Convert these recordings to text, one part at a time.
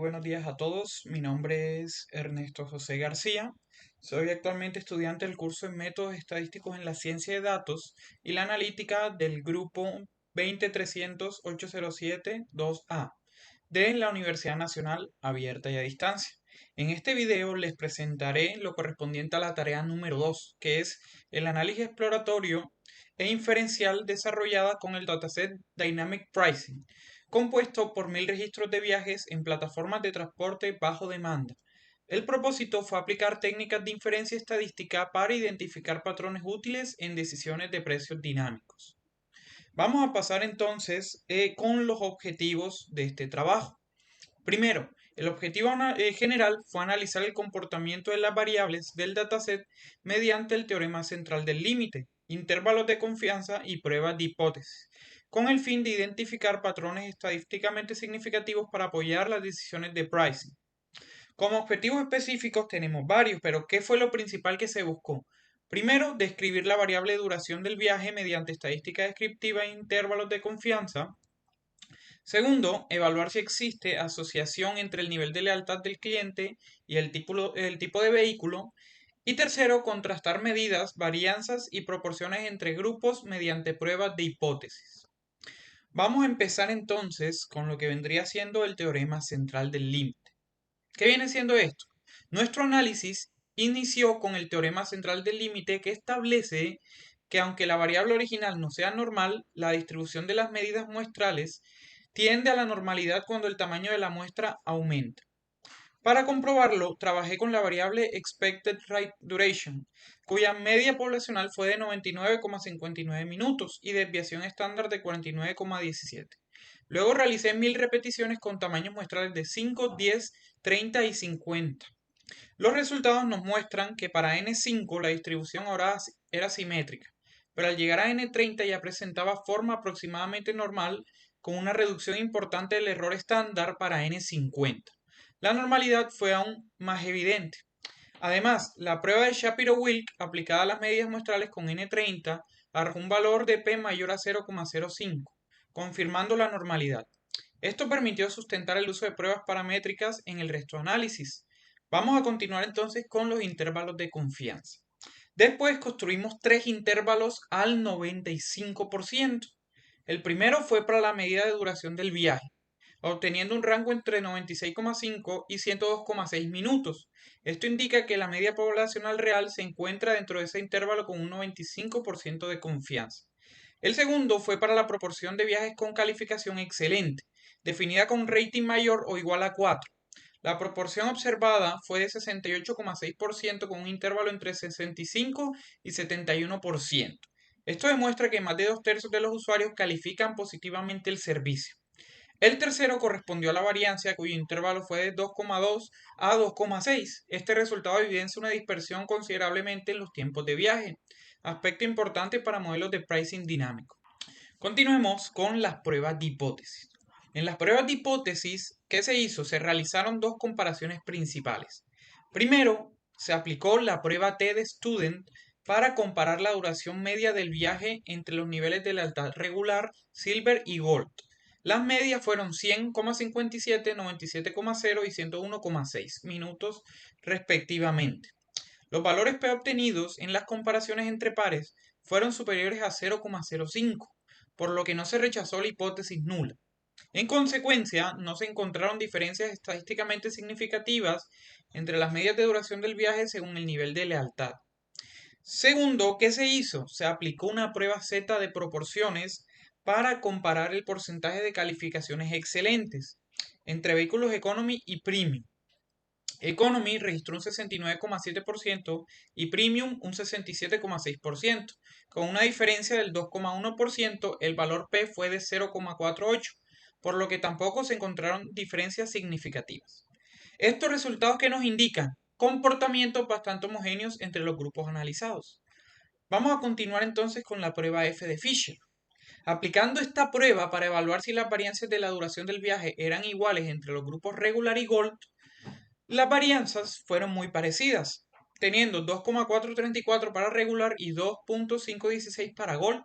buenos días a todos. Mi nombre es Ernesto José García. Soy actualmente estudiante del curso en Métodos Estadísticos en la Ciencia de Datos y la Analítica del grupo 203008072A de la Universidad Nacional Abierta y a Distancia. En este video les presentaré lo correspondiente a la tarea número 2, que es el análisis exploratorio e inferencial desarrollada con el dataset Dynamic Pricing, compuesto por 1000 registros de viajes en plataformas de transporte bajo demanda. El propósito fue aplicar técnicas de inferencia estadística para identificar patrones útiles en decisiones de precios dinámicos. Vamos a pasar entonces con los objetivos de este trabajo. Primero, el objetivo general fue analizar el comportamiento de las variables del dataset mediante el teorema central del límite, intervalos de confianza y pruebas de hipótesis, con el fin de identificar patrones estadísticamente significativos para apoyar las decisiones de pricing. Como objetivos específicos tenemos varios, pero ¿qué fue lo principal que se buscó? Primero, describir la variable duración del viaje mediante estadística descriptiva e intervalos de confianza. Segundo, evaluar si existe asociación entre el nivel de lealtad del cliente y el tipo de vehículo. Y tercero, contrastar medidas, varianzas y proporciones entre grupos mediante pruebas de hipótesis. Vamos a empezar entonces con lo que vendría siendo el teorema central del límite. ¿Qué viene siendo esto? Nuestro análisis inició con el teorema central del límite que establece que aunque la variable original no sea normal, la distribución de las medidas muestrales tiende a la normalidad cuando el tamaño de la muestra aumenta. Para comprobarlo, trabajé con la variable Expected Ride Duration, cuya media poblacional fue de 99,59 minutos y desviación estándar de 49,17. Luego realicé 1000 repeticiones con tamaños muestrales de 5, 10, 30 y 50. Los resultados nos muestran que para N5 la distribución ahora era simétrica, pero al llegar a N30 ya presentaba forma aproximadamente normal con una reducción importante del error estándar para N50. La normalidad fue aún más evidente. Además, la prueba de Shapiro-Wilk aplicada a las medidas muestrales con N30 arrojó un valor de P mayor a 0,05, confirmando la normalidad. Esto permitió sustentar el uso de pruebas paramétricas en el resto de análisis. Vamos a continuar entonces con los intervalos de confianza. Después construimos tres intervalos al 95%. El primero fue para la medida de duración del viaje, obteniendo un rango entre 96,5 y 102,6 minutos. Esto indica que la media poblacional real se encuentra dentro de ese intervalo con un 95% de confianza. El segundo fue para la proporción de viajes con calificación excelente, definida con rating mayor o igual a 4. La proporción observada fue de 68,6% con un intervalo entre 65 y 71%. Esto demuestra que más de 2/3 de los usuarios califican positivamente el servicio. El tercero correspondió a la variancia, cuyo intervalo fue de 2,2 a 2,6. Este resultado evidencia una dispersión considerablemente en los tiempos de viaje, aspecto importante para modelos de pricing dinámico. Continuemos con las pruebas de hipótesis. En las pruebas de hipótesis, ¿qué se hizo? Se realizaron dos comparaciones principales. Primero, se aplicó la prueba T de Student para comparar la duración media del viaje entre los niveles de lealtad regular, Silver y Gold. Las medias fueron 100,57, 97,0 y 101,6 minutos respectivamente. Los valores P obtenidos en las comparaciones entre pares fueron superiores a 0,05, por lo que no se rechazó la hipótesis nula. En consecuencia, no se encontraron diferencias estadísticamente significativas entre las medias de duración del viaje según el nivel de lealtad. Segundo, ¿qué se hizo? Se aplicó una prueba Z de proporciones para comparar el porcentaje de calificaciones excelentes entre vehículos Economy y Premium. Economy registró un 69,7% y Premium un 67,6%. Con una diferencia del 2,1%, el valor P fue de 0,48, por lo que tampoco se encontraron diferencias significativas. Estos resultados que nos indican comportamientos bastante homogéneos entre los grupos analizados. Vamos a continuar entonces con la prueba F de Fisher. Aplicando esta prueba para evaluar si las varianzas de la duración del viaje eran iguales entre los grupos regular y Gold, las varianzas fueron muy parecidas, teniendo 2,434 para regular y 2,516 para Gold.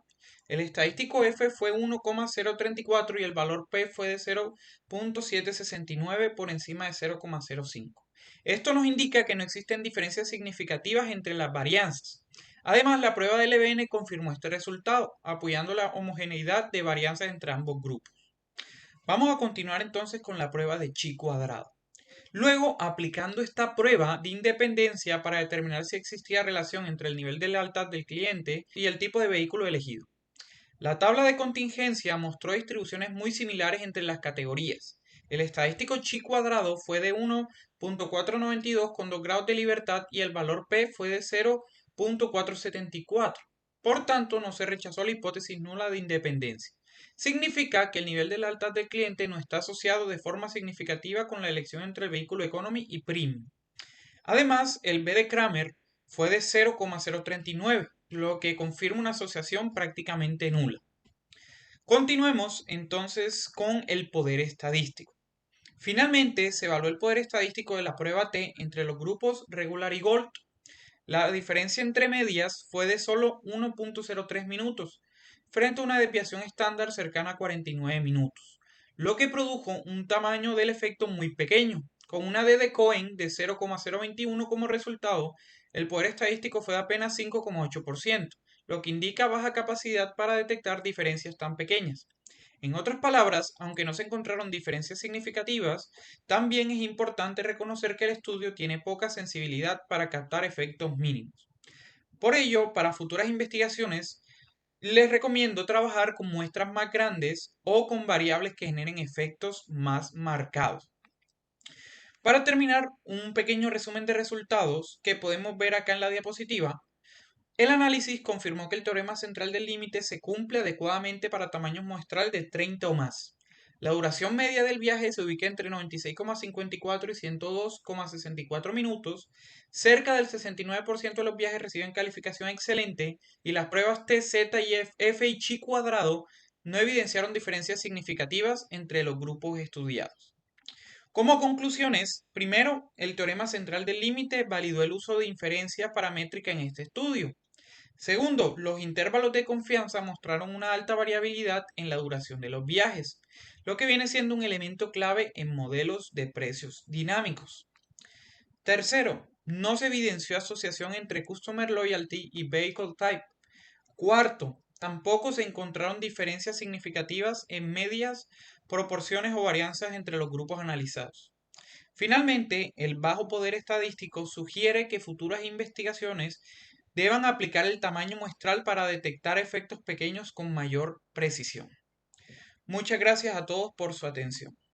El estadístico F fue 1,034 y el valor P fue de 0,769 por encima de 0,05. Esto nos indica que no existen diferencias significativas entre las varianzas. Además, la prueba del LBN confirmó este resultado, apoyando la homogeneidad de varianzas entre ambos grupos. Vamos a continuar entonces con la prueba de chi cuadrado. Luego, aplicando esta prueba de independencia para determinar si existía relación entre el nivel de lealtad del cliente y el tipo de vehículo elegido. La tabla de contingencia mostró distribuciones muy similares entre las categorías. El estadístico chi cuadrado fue de 1,492 con 2 grados de libertad y el valor P fue de 0,474. Por tanto, no se rechazó la hipótesis nula de independencia. Significa que el nivel de lealtad del cliente no está asociado de forma significativa con la elección entre el vehículo Economy y Premium. Además, el B de Kramer fue de 0,039, lo que confirma una asociación prácticamente nula. Continuemos entonces con el poder estadístico. Finalmente, se evaluó el poder estadístico de la prueba T entre los grupos regular y gold. La diferencia entre medias fue de solo 1,03 minutos, frente a una desviación estándar cercana a 49 minutos, lo que produjo un tamaño del efecto muy pequeño. Con una D de Cohen de 0,021 como resultado, el poder estadístico fue de apenas 5,8%, lo que indica baja capacidad para detectar diferencias tan pequeñas. En otras palabras, aunque no se encontraron diferencias significativas, también es importante reconocer que el estudio tiene poca sensibilidad para captar efectos mínimos. Por ello, para futuras investigaciones, les recomiendo trabajar con muestras más grandes o con variables que generen efectos más marcados. Para terminar, un pequeño resumen de resultados que podemos ver acá en la diapositiva. El análisis confirmó que el teorema central del límite se cumple adecuadamente para tamaños muestral de 30 o más. La duración media del viaje se ubica entre 96,54 y 102,64 minutos. Cerca del 69% de los viajes reciben calificación excelente y las pruebas T, Z y F y chi cuadrado no evidenciaron diferencias significativas entre los grupos estudiados. Como conclusiones, primero, el teorema central del límite validó el uso de inferencia paramétrica en este estudio. Segundo, los intervalos de confianza mostraron una alta variabilidad en la duración de los viajes, lo que viene siendo un elemento clave en modelos de precios dinámicos. Tercero, no se evidenció asociación entre Customer Loyalty y Vehicle Type. Cuarto, tampoco se encontraron diferencias significativas en medias, proporciones o varianzas entre los grupos analizados. Finalmente, el bajo poder estadístico sugiere que futuras investigaciones deban aplicar el tamaño muestral para detectar efectos pequeños con mayor precisión. Muchas gracias a todos por su atención.